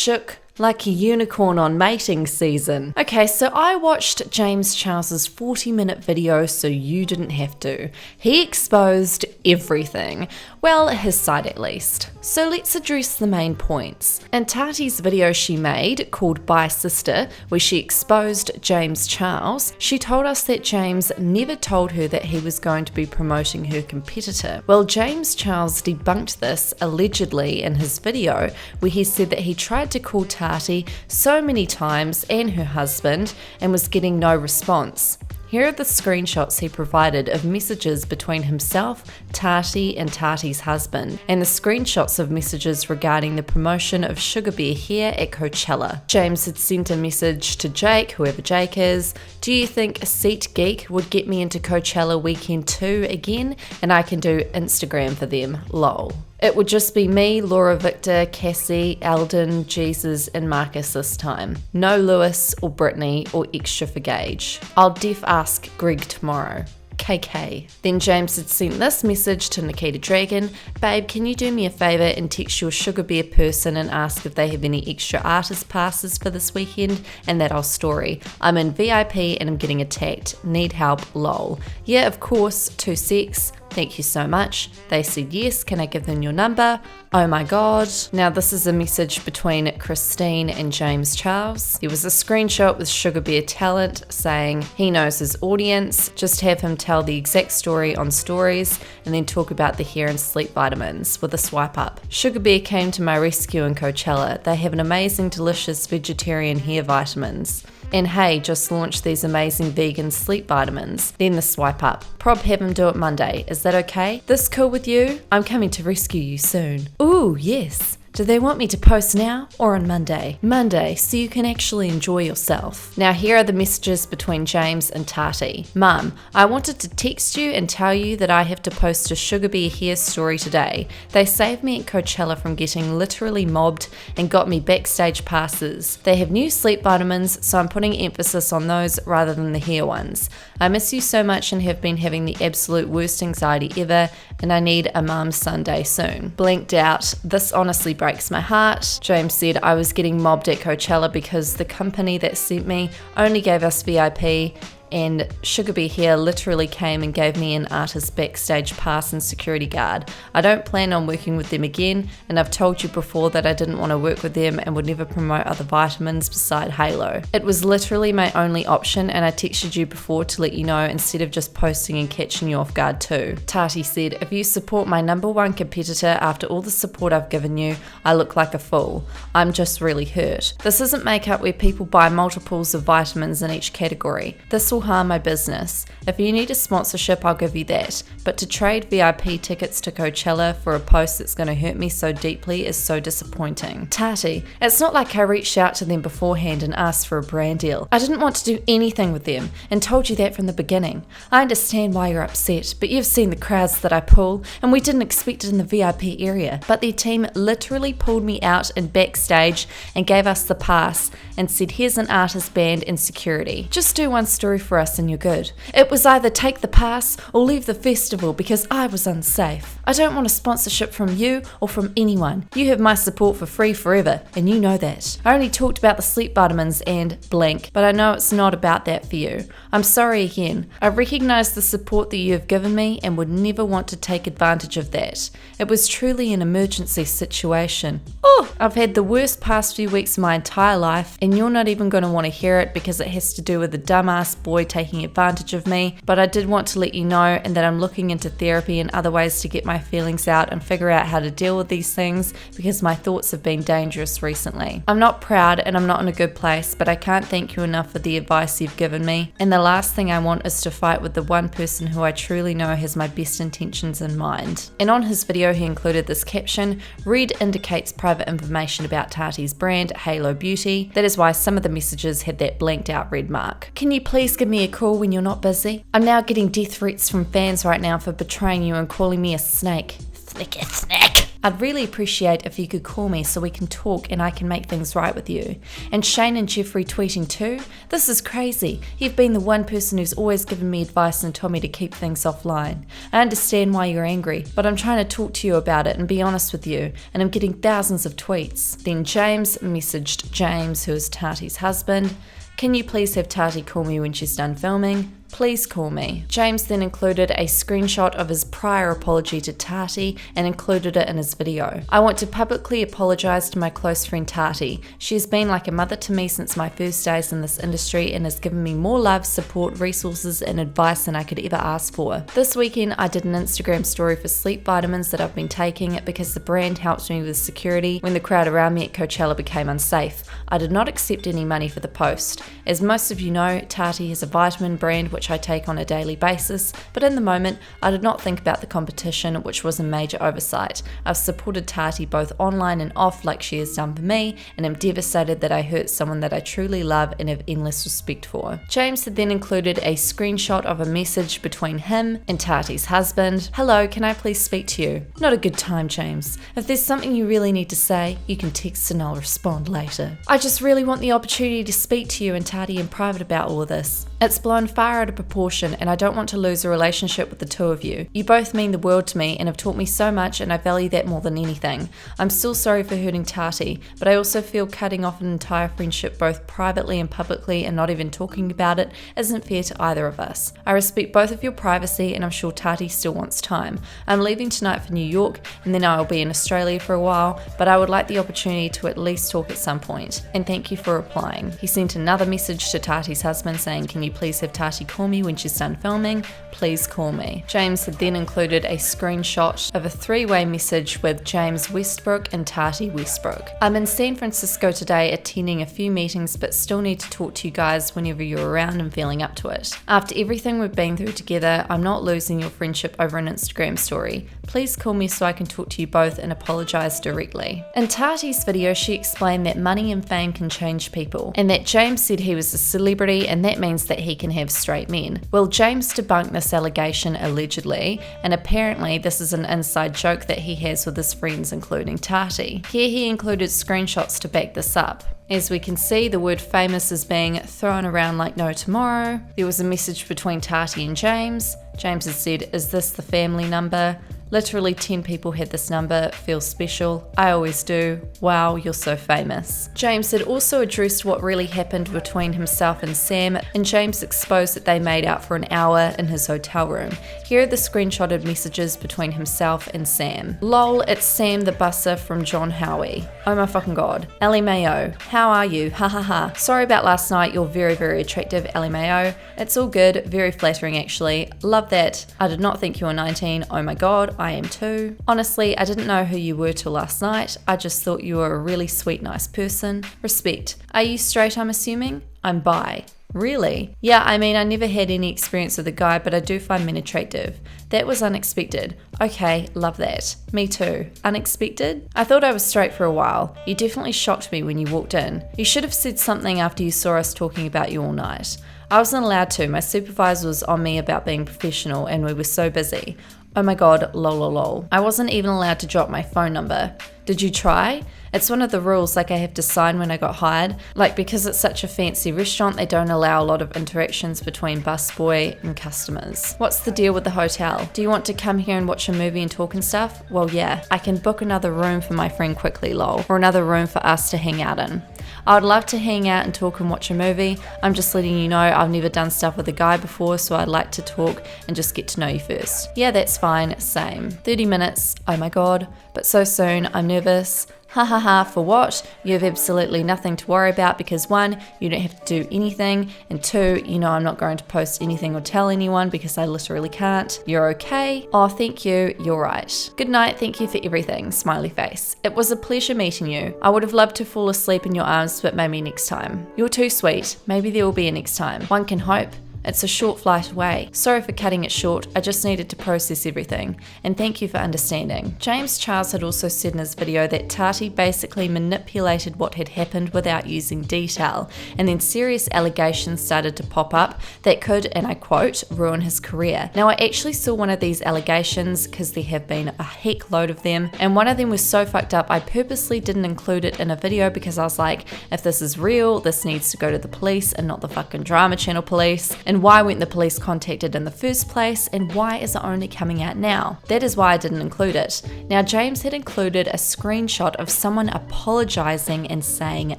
shook like a unicorn on mating season. Okay, so I watched James Charles's 40-minute video so you didn't have to. He exposed everything. Well, his side at least. So let's address the main points. In Tati's video she made, called Bye Sister, where she exposed James Charles, she told us that James never told her that he was going to be promoting her competitor. Well, James Charles debunked this, allegedly, in his video, where he said that he tried to call Tati so many times and her husband and was getting no response. Here are the screenshots he provided of messages between himself, Tati and Tati's husband, and the screenshots of messages regarding the promotion of Sugar Bear hair at Coachella. James had sent a message to Jake, whoever Jake is. Do you think a SeatGeek would get me into Coachella weekend 2 again? And I can do Instagram for them, lol. It would just be me, Laura Victor, Cassie, Eldon, Jesus, and Marcus this time. No Lewis or Brittany or extra for Gage. I'll def ask Greg tomorrow. KK. Then James had sent this message to Nikita Dragon. Babe, can you do me a favor and text your Sugar Bear person and ask if they have any extra artist passes for this weekend and that whole story. I'm in VIP and I'm getting attacked. Need help, lol. Yeah, of course, 2 secs. Thank you so much. They said yes. Can I give them your number? Oh my god. Now this is a message between Christine and James Charles. There was a screenshot with Sugar Bear Talent saying he knows his audience. Just have him tell the exact story on stories and then talk about the hair and sleep vitamins with a swipe up. Sugar Bear came to my rescue in Coachella. They have an amazing, delicious vegetarian hair vitamins. And hey, just launched these amazing vegan sleep vitamins. Then the swipe up. Prob have him do it Monday. Is that okay? This cool with you? I'm coming to rescue you soon. Ooh, yes. Do they want me to post now or on Monday? Monday, so you can actually enjoy yourself. Now here are the messages between James and Tati. Mum, I wanted to text you and tell you that I have to post a Sugar Bear hair story today. They saved me at Coachella from getting literally mobbed and got me backstage passes. They have new sleep vitamins, so I'm putting emphasis on those rather than the hair ones. I miss you so much and have been having the absolute worst anxiety ever, and I need a mum's Sunday soon. Blinked out. This honestly breaks my heart. James said I was getting mobbed at Coachella because the company that sent me only gave us VIP, and Sugar Bear Hair literally came and gave me an artist backstage pass and security guard. I don't plan on working with them again, and I've told you before that I didn't want to work with them and would never promote other vitamins beside Halo. It was literally my only option, and I texted you before to let you know instead of just posting and catching you off guard too. Tati said, if you support my #1 competitor after all the support I've given you, I look like a fool. I'm just really hurt. This isn't makeup where people buy multiples of vitamins in each category. This will harm my business. If you need a sponsorship, I'll give you that. But to trade VIP tickets to Coachella for a post that's going to hurt me so deeply is so disappointing. Tati, it's not like I reached out to them beforehand and asked for a brand deal. I didn't want to do anything with them and told you that from the beginning. I understand why you're upset, but you've seen the crowds that I pull, and we didn't expect it in the VIP area. But their team literally pulled me out and backstage and gave us the pass and said, here's an artist band and security. Just do one story for us and you're good. It was either take the pass or leave the festival because I was unsafe. I don't want a sponsorship from you or from anyone. You have my support for free forever, and you know that. I only talked about the sleep vitamins and blank, but I know it's not about that for you. I'm sorry again. I recognize the support that you have given me and would never want to take advantage of that. It was truly an emergency situation. Oh, I've had the worst past few weeks of my entire life, and you're not even going to want to hear it because it has to do with a dumbass boy taking advantage of me, but I did want to let you know and that I'm looking into therapy and other ways to get my feelings out and figure out how to deal with these things because my thoughts have been dangerous recently. I'm not proud and I'm not in a good place, but I can't thank you enough for the advice you've given me, and the last thing I want is to fight with the one person who I truly know has my best intentions in mind. And on his video he included this caption, red indicates private information about Tati's brand, Halo Beauty. That is why some of the messages had that blanked out red mark. Can you please give me a call when you're not busy? I'm now getting death threats from fans right now for betraying you and calling me a snake. Sneaky snake. I'd really appreciate if you could call me so we can talk and I can make things right with you. And Shane and Jeffree tweeting too? This is crazy. You've been the one person who's always given me advice and told me to keep things offline. I understand why you're angry, but I'm trying to talk to you about it and be honest with you, and I'm getting thousands of tweets. Then James messaged James, who is Tati's husband. Can you please have Tati call me when she's done filming? Please call me. James then included a screenshot of his prior apology to Tati and included it in his video. I want to publicly apologize to my close friend Tati. She has been like a mother to me since my first days in this industry and has given me more love, support, resources, and advice than I could ever ask for. This weekend, I did an Instagram story for sleep vitamins that I've been taking because the brand helped me with security when the crowd around me at Coachella became unsafe. I did not accept any money for the post. As most of you know, Tati is a vitamin brand which I take on a daily basis, but in the moment, I did not think about the competition, which was a major oversight. I've supported Tati both online and off like she has done for me, and am devastated that I hurt someone that I truly love and have endless respect for. James had then included a screenshot of a message between him and Tati's husband. Hello, can I please speak to you? Not a good time, James. If there's something you really need to say, you can text and I'll respond later. I just really want the opportunity to speak to you and Tati in private about all of this. It's blown far out of proportion and I don't want to lose a relationship with the two of you. You both mean the world to me and have taught me so much, and I value that more than anything. I'm still sorry for hurting Tati, but I also feel cutting off an entire friendship both privately and publicly and not even talking about it isn't fair to either of us. I respect both of your privacy and I'm sure Tati still wants time. I'm leaving tonight for New York and then I will be in Australia for a while, but I would like the opportunity to at least talk at some point. And thank you for replying. He sent another message to Tati's husband saying, can you please have Tati call me when she's done filming? Please call me. James had then included a screenshot of a three-way message with James Westbrook and Tati Westbrook. I'm in San Francisco today attending a few meetings, but still need to talk to you guys whenever you're around and feeling up to it. After everything we've been through together, I'm not losing your friendship over an Instagram story. Please call me so I can talk to you both and apologize directly. In Tati's video, she explained that money and fame can change people, and that James said he was a celebrity and that means that he can have straight men. Well, James debunked this allegation allegedly, and apparently this is an inside joke that he has with his friends, including Tati. Here he included screenshots to back this up. As we can see, the word famous is being thrown around like no tomorrow. There was a message between Tati and James. James had said, is this the family number? Literally 10 people had this number. Feels special. I always do. Wow, you're so famous. James had also addressed what really happened between himself and Sam, and James exposed that they made out for an hour in his hotel room. Here are the screenshotted messages between himself and Sam. Lol, it's Sam the busser from John Howie. Oh my fucking god. Ellie Mayo, how are you? Ha ha ha. Sorry about last night. You're very, very attractive, Ellie Mayo. It's all good. Very flattering actually. Love that. I did not think you were 19. Oh my god. I am too. Honestly, I didn't know who you were till last night. I just thought you were a really sweet, nice person. Respect. Are you straight, I'm assuming? I'm bi. Really? Yeah, I mean, I never had any experience with a guy, but I do find men attractive. That was unexpected. Okay, love that. Me too. Unexpected? I thought I was straight for a while. You definitely shocked me when you walked in. You should have said something after you saw us talking about you all night. I wasn't allowed to. My supervisor was on me about being professional and we were so busy. Oh my god, lol lol lol. I wasn't even allowed to drop my phone number. Did you try? It's one of the rules, like I have to sign when I got hired. Like because it's such a fancy restaurant, they don't allow a lot of interactions between busboy and customers. What's the deal with the hotel? Do you want to come here and watch a movie and talk and stuff? Well yeah, I can book another room for my friend quickly lol, or another room for us to hang out in. I would love to hang out and talk and watch a movie. I'm just letting you know I've never done stuff with a guy before, so I'd like to talk and just get to know you first. Yeah, that's fine, same. 30 minutes, oh my god, but so soon, I'm nervous. Ha ha ha, for what? You have absolutely nothing to worry about because 1, you don't have to do anything, and 2, you know I'm not going to post anything or tell anyone because I literally can't. You're okay? Oh, thank you, you're right. Good night, thank you for everything, smiley face. It was a pleasure meeting you. I would have loved to fall asleep in your arms, but maybe next time. You're too sweet. Maybe there will be a next time. One can hope. It's a short flight away. Sorry for cutting it short, I just needed to process everything. And thank you for understanding. James Charles had also said in his video that Tati basically manipulated what had happened without using detail, and then serious allegations started to pop up that could, and I quote, ruin his career. Now I actually saw one of these allegations because there have been a heck load of them, and one of them was so fucked up I purposely didn't include it in a video because I was like, if this is real, this needs to go to the police and not the fucking drama channel police. And why weren't the police contacted in the first place, and why is it only coming out now? That is why I didn't include it. Now James had included a screenshot of someone apologizing and saying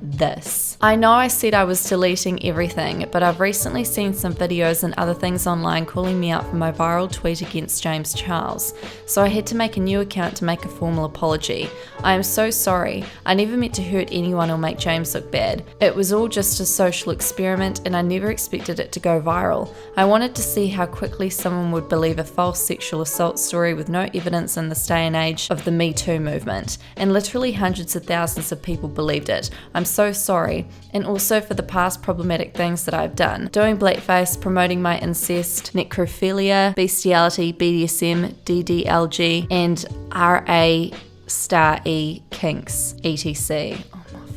this. I know I said I was deleting everything, but I've recently seen some videos and other things online calling me out for my viral tweet against James Charles, so I had to make a new account to make a formal apology. I am so sorry. I never meant to hurt anyone or make James look bad. It was all just a social experiment and I never expected it to go viral. I wanted to see how quickly someone would believe a false sexual assault story with no evidence in this day and age of the Me Too movement, and literally hundreds of thousands of people believed it. I'm so sorry, and also for the past problematic things that I've done. Doing blackface, promoting my incest, necrophilia, bestiality, BDSM, DDLG, and RA*E kinks, etc.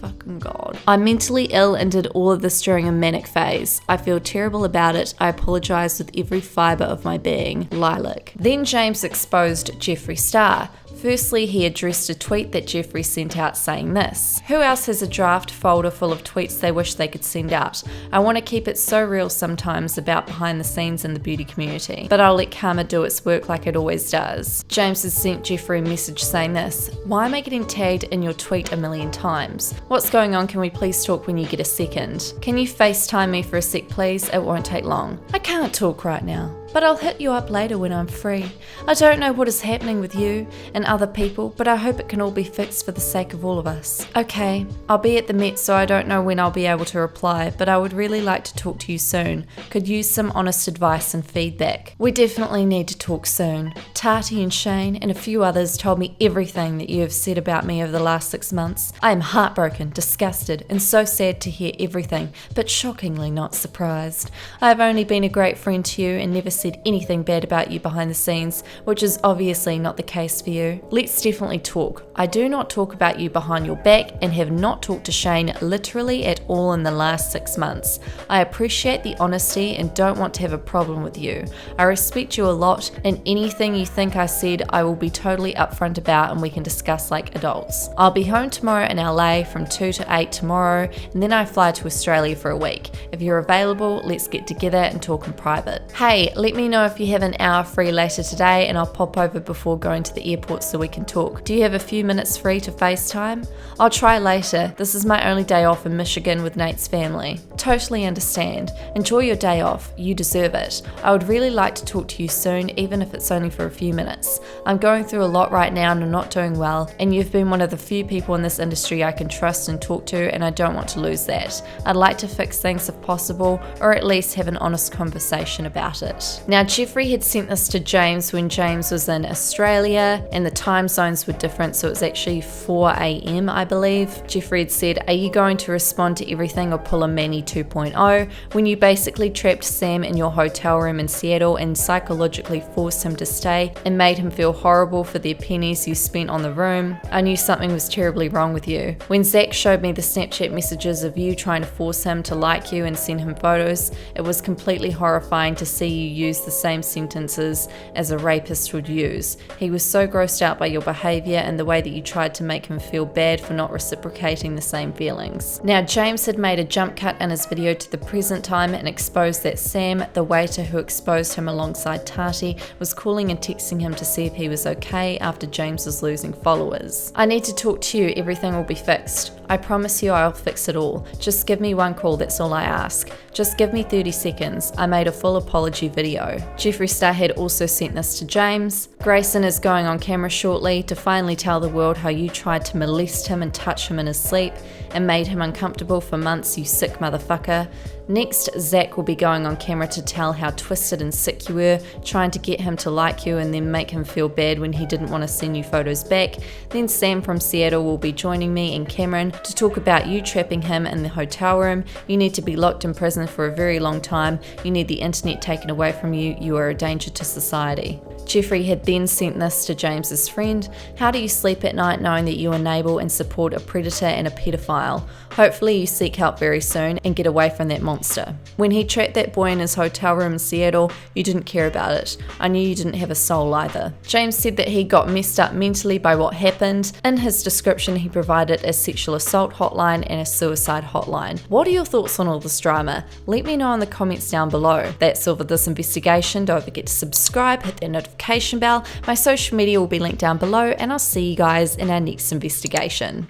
Fucking God. I'm mentally ill and did all of this during a manic phase. I feel terrible about it. I apologize with every fiber of my being. Lilac. Then James exposed Jeffree Star. Firstly, he addressed a tweet that Jeffree sent out saying this: who else has a draft folder full of tweets they wish they could send out? I want to keep it so real sometimes about behind the scenes in the beauty community, but I'll let karma do its work like it always does. James has sent Jeffree a message saying this: why am I getting tagged in your tweet a million times? What's going on? Can we please talk when you get a second? Can you FaceTime me for a sec please? It won't take long. I can't talk right now, but I'll hit you up later when I'm free. I don't know what is happening with you and other people, but I hope it can all be fixed for the sake of all of us. Okay, I'll be at the Met, so I don't know when I'll be able to reply, but I would really like to talk to you soon. Could use some honest advice and feedback. We definitely need to talk soon. Tati and Shane and a few others told me everything that you have said about me over the last 6 months. I am heartbroken, disgusted, and so sad to hear everything, but shockingly not surprised. I have only been a great friend to you and never said anything bad about you behind the scenes, which is obviously not the case for you. Let's definitely talk. I do not talk about you behind your back and have not talked to Shane literally at all in the last 6 months. I appreciate the honesty and don't want to have a problem with you. I respect you a lot, and anything you think I said I will be totally upfront about and we can discuss like adults. I'll be home tomorrow in LA from 2 to 8 tomorrow, and then I fly to Australia for a week. If you're available, let's get together and talk in private. Hey, let me know if you have an hour free later today and I'll pop over before going to the airport so we can talk. Do you have a few minutes free to FaceTime? I'll try later. This is my only day off in Michigan with Nate's family. Totally understand. Enjoy your day off. You deserve it. I would really like to talk to you soon, even if it's only for a few minutes. I'm going through a lot right now and I'm not doing well, and you've been one of the few people in this industry I can trust and talk to, and I don't want to lose that. I'd like to fix things if possible, or at least have an honest conversation about it. Now, Jeffree had sent this to James when James was in Australia and the time zones were different, so it was actually 4 AM I believe. Jeffree had said, are you going to respond to everything or pull a Manny 2.0 when you basically trapped Sam in your hotel room in Seattle and psychologically forced him to stay and made him feel horrible for the pennies you spent on the room? I knew something was terribly wrong with you. When Zach showed me the Snapchat messages of you trying to force him to like you and send him photos, it was completely horrifying to see you use the same sentences as a rapist would use. He was so grossed out by your behaviour and the way that you tried to make him feel bad for not reciprocating the same feelings. Now, James had made a jump cut in his video to the present time and exposed that Sam, the waiter who exposed him alongside Tati, was calling and texting him to see if he was okay after James was losing followers. I need to talk to you, everything will be fixed. I promise you I'll fix it all. Just give me one call, that's all I ask. Just give me 30 seconds. I made a full apology video video. Jeffree Star had also sent this to James. Grayson is going on camera shortly to finally tell the world how you tried to molest him and touch him in his sleep and made him uncomfortable for months, you sick motherfucker. Next, Zach will be going on camera to tell how twisted and sick you were, trying to get him to like you and then make him feel bad when he didn't want to send you photos back. Then Sam from Seattle will be joining me and Cameron to talk about you trapping him in the hotel room. You need to be locked in prison for a very long time. You need the internet taken away from you. You are a danger to society. Jeffree had then sent this to James's friend. How do you sleep at night knowing that you enable and support a predator and a pedophile? Hopefully you seek help very soon and get away from that monster. When he trapped that boy in his hotel room in Seattle, you didn't care about it. I knew you didn't have a soul either. James said that he got messed up mentally by what happened. In his description, he provided a sexual assault hotline and a suicide hotline. What are your thoughts on all this drama? Let me know in the comments down below. That's all for this investigation. Don't forget to subscribe, hit that notification bell. My social media will be linked down below, and I'll see you guys in our next investigation.